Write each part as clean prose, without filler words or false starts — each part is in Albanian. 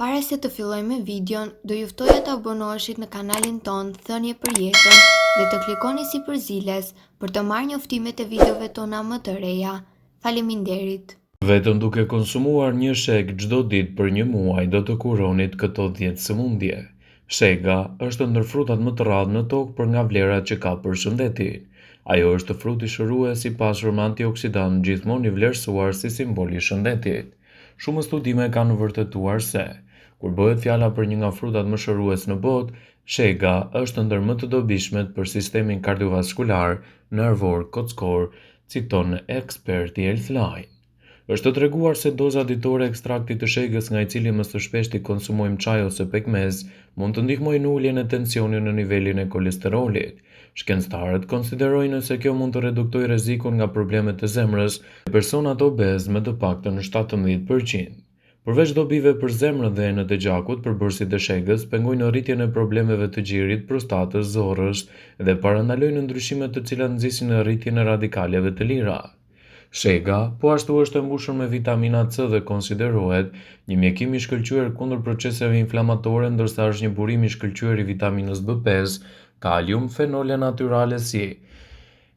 Para se të filloj me videon, do ju ftoja të abonoheshit në kanalin ton Thënie për Jetën dhe të klikoni si përziles për të marrë njoftimet e videove tona më të reja. Faleminderit. Vetëm duke konsumuar një sheg çdo ditë për një muaj do të kuronit këto 10 sëmundje. Shega është ndër frutat më të rrallë në tokë për nga vlerat që ka për shëndetin. Ajo është fruti shërues i pasur me antioksidant gjithmonë i vlerësuar si simbol i shëndetit. Shumë studime kanë vërtetuar se kur bëhet fjala për një nga frutat më shërues në botë, shega është ndër më të dobishmet për sistemin kardiovaskular, nervor, kockor, citon eksperti Healthline. Është të treguar se doza ditore e ekstraktit të shegës nga i cili më së shpeshti konsumojmë çaj ose pekmez mund të ndihmojë në uljen e tensionit në nivelin e kolesterolit. Shkencëtarët konsiderojnë se kjo mund të reduktojë rrezikun nga problemet e zemrës në personat obez me të paktën në 17%. Përveç dobive për zemrën dhe enët e gjakut, përbërësit e shegës pengojnë rritjen e problemeve të gjirit, prostatës, zorrës dhe parandalojnë ndryshime të cilat nxisin rritjen e radikaleve të lira. Shega po ashtu është e mbushur me vitamina C dhe konsiderohet një mjekim i shkëlqyer kundër proceseve inflamatore, ndërsa është një burim i shkëlqyer i vitaminës B5, kalium, fenole natyrale si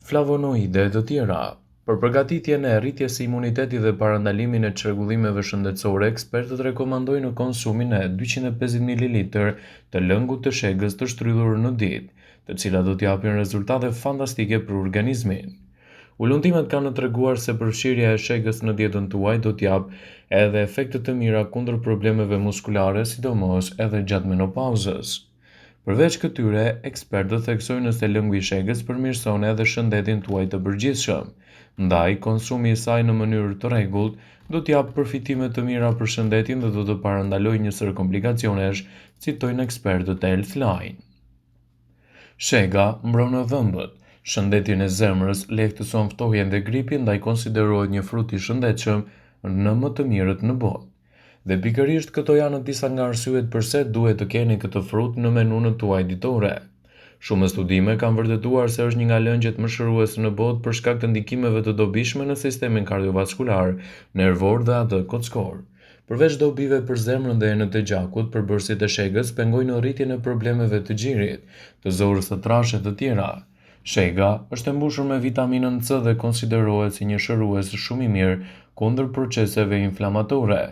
flavonoide dhe të tjera. Për përgatitjen e rritjes së imunitetit dhe parandalimin e çrregullimeve shëndetësore, ekspertët rekomandojnë konsumin e 250 ml të lëngut të shegës të shtrydhur në ditë, të cilat do t'japin rezultate fantastike për organizmin. Ulëntimet kanë treguar se përfshirja e shegës në dietën tuaj do t'jap edhe efekte të mira kundër problemeve muskulare, sidomos edhe gjatë menopauzës. Përveç këtyre, ekspertët theksojnë se lëngu i shegës përmirëson edhe shëndetin tuaj të përgjithshëm. Ndaj, konsumi i saj në mënyrë të rregullt do t'jap përfitime të mira për shëndetin dhe do të parandalojë një sër komplikacionesh, citojnë ekspertët e Healthline. Shega mbron dhëmbët. Shëndetin e zemrës, lehtëson ftohjen dhe gripin, ndaj konsiderohet një frut i shëndetshëm në më të mirët në botë. Dhe pikërisht këto janë disa nga arsyet pse duhet të keni këtë frut në menun tuaj ditore. Shumë studime kanë vërtetuar se është një nga lëngjet më shëruese në botë për shkak të ndikimeve të dobishme në sistemin kardiovaskular, nervor dhe atë kockor. Përveç dobive për zemrën dhe enët e gjakut, përbërësit e shegës pengojnë rritjen e problemeve të gjirit, të zorrës së trashë të tjera. Shega është e mbushur me vitaminën C dhe konsiderohet si një shërues shumë i mirë kundër proceseve inflamatore.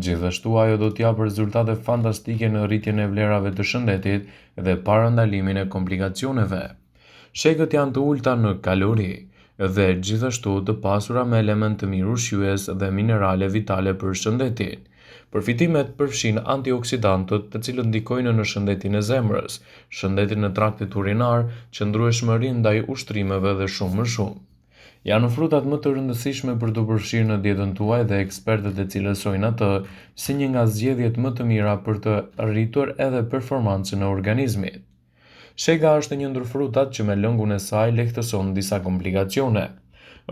Gjithashtu ajo do t'japë rezultate fantastike në rritjen e vlerave të shëndetit dhe parandalimin e komplikacioneve. Shegët janë të ulta në kalori dhe gjithashtu të pasura me elemente mirë ushqyes dhe minerale vitale për shëndetin. Përfitimet përfshin antioksidantët, të cilët ndikojnë në shëndetin e zemrës, shëndetin e traktit urinar, qëndrueshmërinë ndaj ushtrimeve dhe shumë më shumë. Janë frutat më të rëndësishme për të përfshirë në dietën tuaj dhe ekspertët e cilësojnë atë si një nga zgjedhjet më të mira për të rritur edhe performancën e organizmit. Shega është një ndër frutat që me lëngun e saj lehtëson disa komplikacione.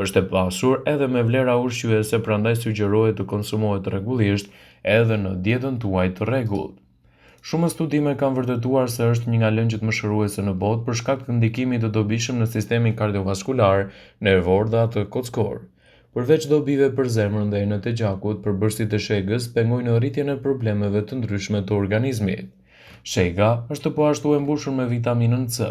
Është e pasur edhe me vlera ushqyese, prandaj sugjerohet të konsumohet rregullisht edhe në dietën tuaj të rregullt. Shumë studime kanë vërtetuar se është një nga lëngjet më shëruese në botë për shkak të ndikimit të dobishëm në sistemin kardiovaskular, nervor dhe atë kockor. Përveç dobive për zemrën dhe enët e gjakut, përbërësit e shegës pengojnë rritjen e problemeve të ndryshme të organizmit. Shega është po ashtu e mbushur me vitaminën C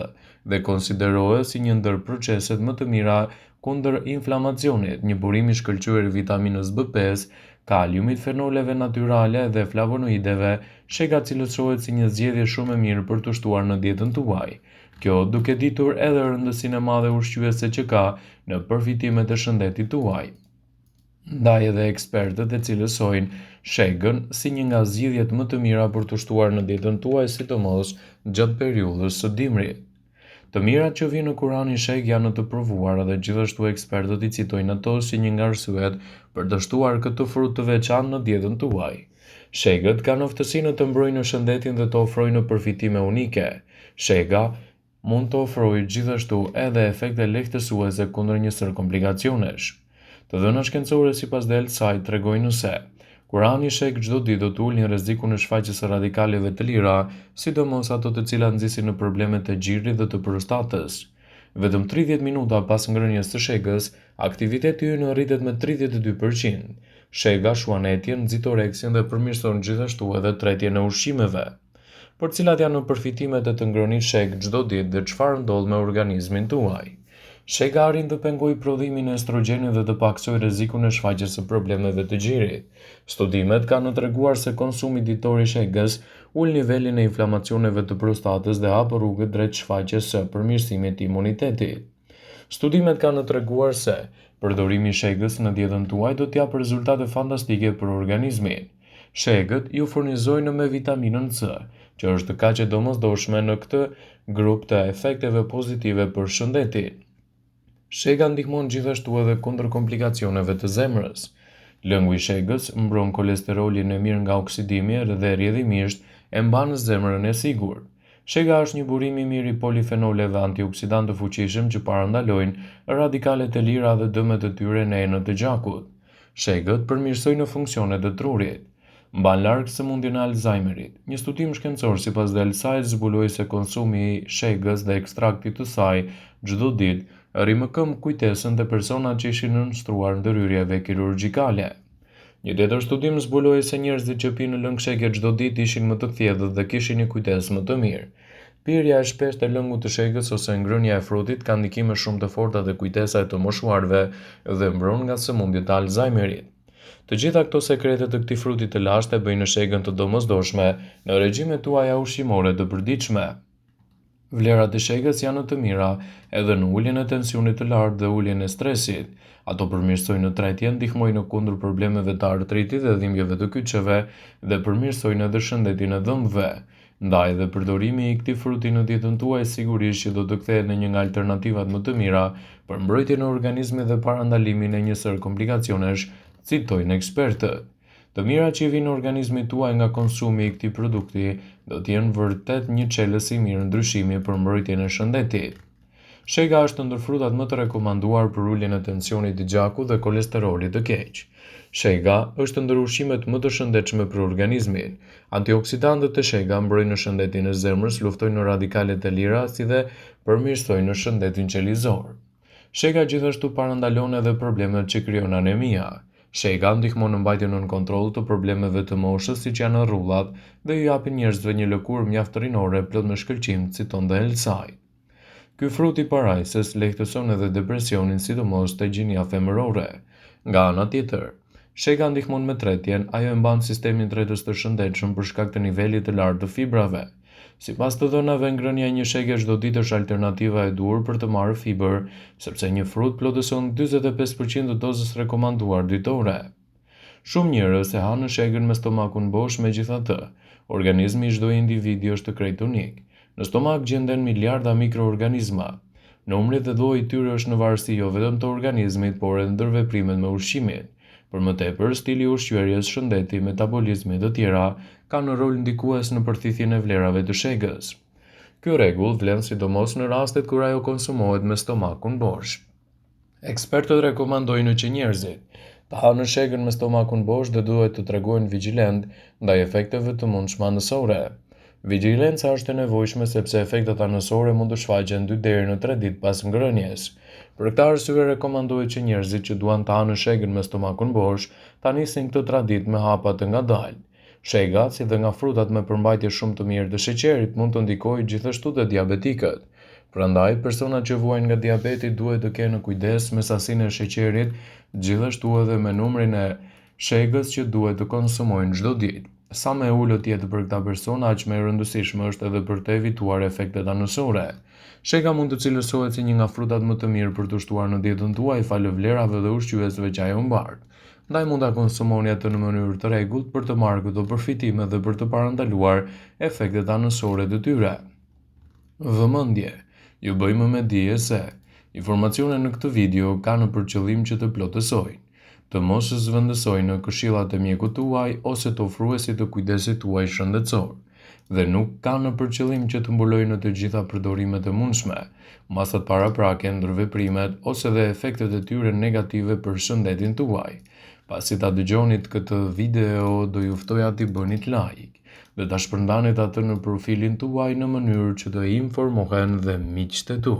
dhe konsiderohet si një ndër proceset më të mira kundër inflamacionit, një burim i shkëlqyer i vitaminës B5, kaliumit, fenoleve natyrale dhe flavonoideve. Shega cilësohet si një zgjedhje shumë e mirë për të shtuar në dietën tuaj. Kjo duke ditur edhe rëndësinë e madhe ushqyese që ka në përfitimet e shëndetit tuaj. Ndaj edhe ekspertët e cilësojnë shegën si një nga zgjidhjet më të mira për të shtuar në dietën tuaj, sidomos gjatë periudhës së dimrit. Të mirat që vijnë në Kur'anin sheg janë të provuara dhe gjithashtu ekspertët i citojnë ato si një nga arsyet për të shtuar këtë frut të veçantë në dietën tuaj. Shegët kanë aftësinë të mbrojnë shëndetin dhe të ofrojnë përfitime unike. Shega mund të ofrojë gjithashtu edhe efekte lehtësuese kundër një sër komplikacionesh. Të dhëna shkencore sipas Healthline tregojnë se Kurani sheg çdo ditë do të ulin rrezikun e shfaqjes së radikaleve të lira, sidomos ato të cilat nxisin në problemet e gjirit dhe të prostatës. Vetëm 30 minuta pas ngrënies së shegës, aktiviteti ynë rritet me 32%. Shega shuan etjen, nxitoreksin dhe përmirëson gjithashtu edhe tretjen e ushqimeve. Por cilat janë përfitimet e të ngrënit sheg çdo ditë dhe çfarë ndodh me organizmin tuaj? Shega arrin të pengojë prodhimin e estrogjenit dhe të paktësojë rrezikun e shfaqjes së problemeve të gjirit. Studimet kanë treguar se konsumi ditor i shegës ul nivelin e inflamacioneve të prostatës dhe hap rrugët drejt shfaqjes së përmirësimit të imunitetit. Studimet kanë treguar se përdorimi i shegës në dietën tuaj do të japë rezultate fantastike për organizmin. Shegët ju furnizojnë me vitaminën C, që është kaq e domosdoshme në këtë grup të efekteve pozitive për shëndetin. Shega ndihmon gjithashtu edhe kundër komplikacioneve të zemrës. Lëngu i shegës mbron kolesterolin e mirë nga oksidimi dhe rrjedhimisht e mban zemrën e sigurt. Shega është një burim i mirë i polifenoleve antioksidantë të fuqishëm që parandalojnë radikalet e lira dhe dëmet e tyre në enët e gjakut. Shegët përmirësojnë funksionet e trurit. Mban larg sëmundjen e Alzheimerit. Një studim shkencor sipas Del Saj zbuloi se konsumi i shegës dhe ekstraktit të saj çdo ditë rri më këmbë kujtesën të personat që ishin nënshtruar ndërhyrjeve kirurgjikale. Një tjetër studim zbuloi se njerëzit që pinë lëng shege çdo ditë ishin më të thjellët dhe kishin një kujtesë më të mirë. Pirja e shpeshtë e lëngut të shegës ose ngrënia e frutit ka ndikime shumë të forta te kujtesa e të moshuarve dhe mbron nga sëmundjet e Alzheimerit. Të gjitha këto sekrete të këtij fruti të lashtë e bëjnë shegën të domosdoshme në regjimet tuaja ushqimore të përditshme. Vlerat e shegës janë të mira edhe në uljen e tensionit të lartë dhe uljen e stresit. Ato përmirësojnë tretjen, ndihmojnë kundër problemeve të artritit dhe dhimbjeve të kyçeve dhe përmirësojnë edhe shëndetin e dhëmbëve. Ndaj dhe përdorimi i këtij fruti në dietën tuaj sigurisht që do të kthehet në një nga alternativat më të mira për mbrojtjen e organizmit dhe parandalimin e një sër komplikacionesh, citojnë ekspertët. Të mirat që i vinë organizmit tuaj nga konsumi i këtij produkti do të jenë vërtet një çelës i mirë ndryshimi për mbrojtjen e shëndetit. Shega është ndër frutat më të rekomanduar për uljen e tensionit të gjakut dhe kolesterolit të keq. Shega është ndër ushqimet më të shëndetshme për organizmin. Antioksidantët e shega mbrojnë shëndetin e zemrës, luftojnë radikalet e lira si dhe përmirësojnë shëndetin qelizor. Shega gjithashtu parandalon edhe problemet që krijon anemia. Shega ndihmon në mbajtjen nën kontroll të problemeve të moshës siç janë rrullat dhe ju japin njerëzve një lëkurë mjaft rinore plot me shkëlqim, citon Del Saj. Ky frut i parajsës lehtëson edhe depresionin, sidomos te gjinia femërore. Nga ana tjetër, shega ndihmon me tretjen, ajo e mban sistemin tretës të shëndetshëm për shkak të nivelit të lartë të fibrave. Sipas të dhënave, ngrënia e një shege çdo ditë është alternativa e duhur për të marrë fibër, sepse një frut plotëson 45% të dozës rekomanduar ditore. Shumë njerëz e hanë shegën me stomakun bosh, megjithatë, organizmi i çdo individi është krejt unik. Në stomak gjenden miliarda mikroorganizma. Numri dhe lloji i tyre është në varësi jo vetëm të organizmit, por edhe ndër veprimet me ushqimin. Për më tepër, stili i ushqyerjes, shëndeti, metabolizmi dhe të tjera kanë rol ndikues në përthithjen e vlerave të shegës. Ky rregull vlen sidomos në rastet kur ajo konsumohet me stomakun bosh. Ekspertët rekomandojnë që njerëzit të hanë shegën me stomakun bosh dhe duhet të tregojnë vigjilent ndaj efekteve të mundshme anësore. Vigjilenca është e nevojshme sepse efektet anësore mund të shfaqen 2 deri në 3 ditë pas ngrënies. Për këtë arsye rekomandohet që njerëzit që duan të hanë shegën me stomakun bosh ta nisin këtë traditë me hapa të ngadalë. Shega, si dhe nga frutat me përmbajtje shumë të mirë të sheqerit, mund të ndikojë gjithashtu te diabetikët. Prandaj, personat që vuajnë nga diabeti duhet të kenë kujdes me sasinë e sheqerit, gjithashtu edhe me numrin e shegës që duhet të konsumojnë çdo ditë. Sa më e ulët jetë për këta persona, aq më e rëndësishme është edhe për të evituar efektet anësore. Shega mund të cilësohet si një nga frutat më të mirë për të shtuar në dietën tuaj falë vlerave dhe ushqyesve që ajo mbar. Ndaj mund ta konsumoni atë në mënyrë të rregullt për të marrë këto përfitime dhe për të parandaluar efektet anësore të tyre. Vëmendje. Ju bëjmë me dije se informacionet në këtë video kanë për qëllim që të plotësojnë, të mos zhvendësojnë këshillat e mjekut tuaj ose të ofruesit të kujdesit tuaj shëndetësor, dhe nuk kanë për qëllim që të mbulojnë të gjitha përdorimet e mundshme, masat paraprake, ndërveprimet ose dhe efektet e tyre negative për shëndetin tuaj. Pasi ta dëgjonit këtë video, do ju ftoja t'i bënit like dhe ta shpërndanit atë në profilin tuaj në mënyrë që të informohen dhe miqtë e tu.